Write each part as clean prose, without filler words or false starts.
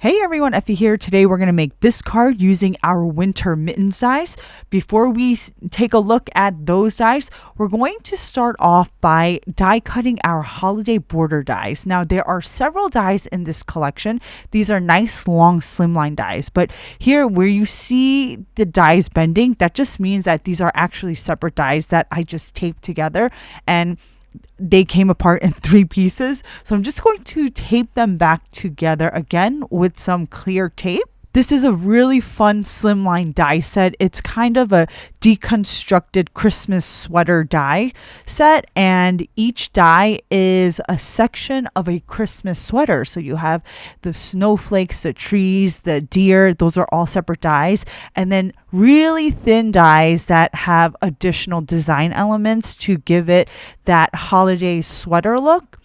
Hey everyone, Effie here. Today we're going to make this card using our winter mittens dies. Before we take a look at those dies, we're going to start off by die cutting our holiday border dies. Now there are several dies in this collection. These are nice long slimline dies, but here where you see the dies bending, that just means that these are actually separate dies that I just taped together and they came apart in 3 pieces. So I'm just going to tape them back together again with some clear tape. This is a really fun slimline die set. It's kind of a deconstructed Christmas sweater die set, and each die is a section of a Christmas sweater. So you have the snowflakes, the trees, the deer, those are all separate dies, and then really thin dies that have additional design elements to give it that holiday sweater look.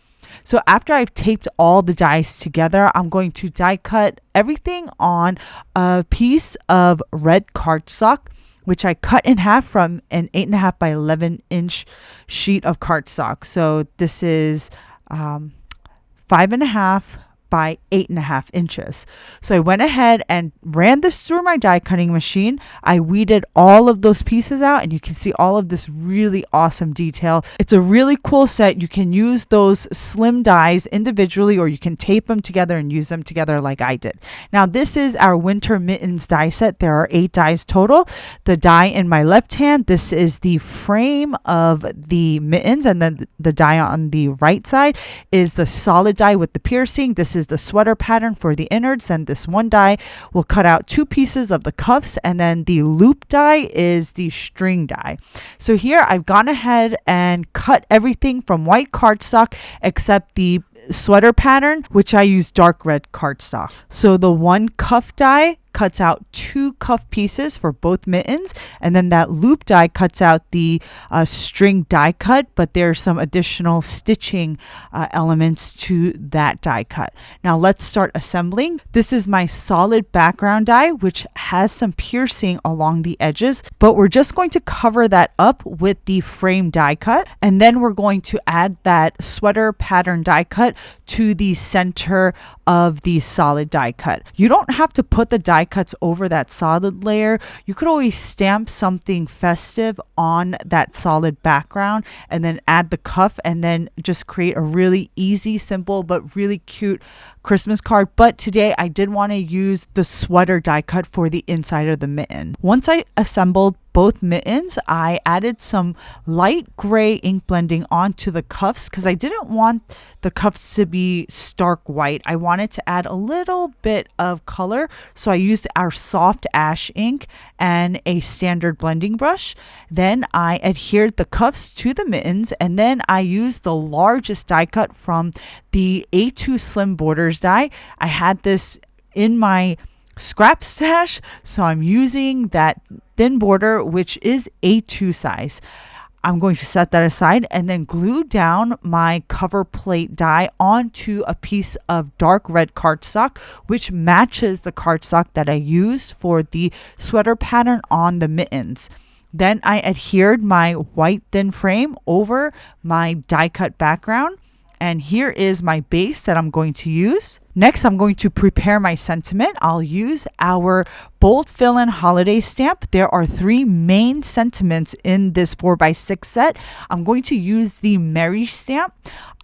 So after I've taped all the dies together, I'm going to die cut everything on a piece of red cardstock, which I cut in half from an 8.5 by 11 inch sheet of cardstock. So this is 5.5 by 8.5 inches. So I went ahead and ran this through my die cutting machine. I weeded all of those pieces out and you can see all of this really awesome detail. It's a really cool set. You can use those slim dies individually or you can tape them together and use them together like I did. Now this is our winter mittens die set. There are 8 dies total. The die in my left hand, this is the frame of the mittens, and then the die on the right side is the solid die with the piercing. This is the sweater pattern for the innards, and this one die will cut out 2 pieces of the cuffs, and then the loop die is the string die. So here I've gone ahead and cut everything from white cardstock except the sweater pattern, which I use dark red cardstock. So the one cuff die cuts out 2 cuff pieces for both mittens, and then that loop die cuts out the string die cut, but there's some additional stitching elements to that die cut. Now let's start assembling. This is my solid background die, which has some piercing along the edges, but we're just going to cover that up with the frame die cut, and then we're going to add that sweater pattern die cut to the center of the solid die cut. You don't have to put the die cuts over that solid layer. You could always stamp something festive on that solid background and then add the cuff and then just create a really easy, simple, but really cute Christmas card. But today I did want to use the sweater die cut for the inside of the mitten. Once I assembled both mittens, I added some light gray ink blending onto the cuffs because I didn't want the cuffs to be stark white. I wanted to add a little bit of color, so I used our soft ash ink and a standard blending brush. Then I adhered the cuffs to the mittens, and then I used the largest die cut from the A2 Slim Borders die. I had this in my scrap stash, so I'm using that thin border, which is A2 size. I'm going to set that aside and then glue down my cover plate die onto a piece of dark red cardstock, which matches the cardstock that I used for the sweater pattern on the mittens. Then I adhered my white thin frame over my die cut background. And here is my base that I'm going to use. Next, I'm going to prepare my sentiment. I'll use our bold fill-in holiday stamp. There are 3 main sentiments in this 4x6 set. I'm going to use the Merry stamp.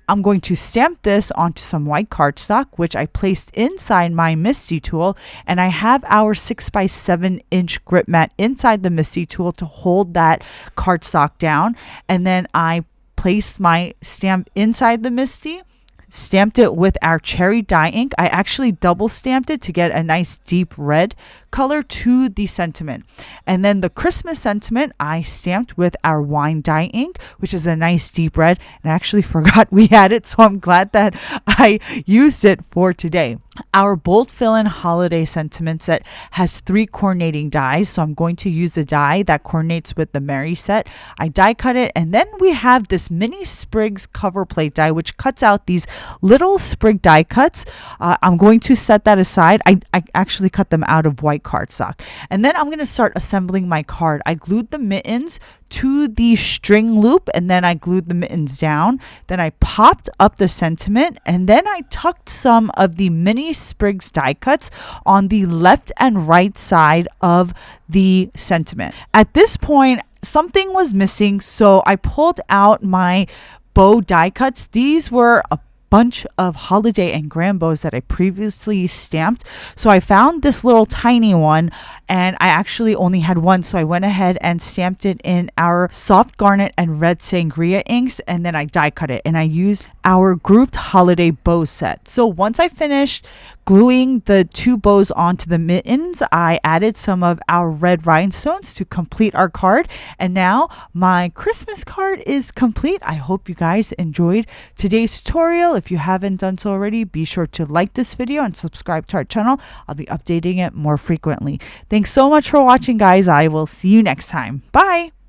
I'm going to stamp this onto some white cardstock, which I placed inside my Misty tool, and I have our 6x7 inch grip mat inside the Misty tool to hold that cardstock down. And then I placed my stamp inside the Misty, stamped it with our cherry dye ink. I actually double stamped it to get a nice deep red color to the sentiment. And then the Christmas sentiment I stamped with our wine dye ink, which is a nice deep red, and I actually forgot we had it, so I'm glad that I used it for today. Our bold fill-in holiday sentiment set has 3 coordinating dies, so I'm going to use the die that coordinates with the Merry set. I die cut it, and then we have this mini sprigs cover plate die, which cuts out these little sprig die cuts. I'm going to set that aside. I actually cut them out of white cardstock. And then I'm going to start assembling my card. I glued the mittens to the string loop, and then I glued the mittens down. Then I popped up the sentiment, and then I tucked some of the mini sprigs die cuts on the left and right side of the sentiment. At this point, something was missing, so I pulled out my bow die cuts. These were a bunch of holiday and grand bows that I previously stamped. So I found this little tiny one, and I actually only had one, so I went ahead and stamped it in our soft garnet and red sangria inks, and then I die cut it, and I used our grouped holiday bow set. So once I finished gluing the 2 bows onto the mittens, I added some of our red rhinestones to complete our card, and now my Christmas card is complete. I hope you guys enjoyed today's tutorial. If you haven't done so already, be sure to like this video and subscribe to our channel. I'll be updating it more frequently. Thanks so much for watching, guys. I will see you next time. Bye!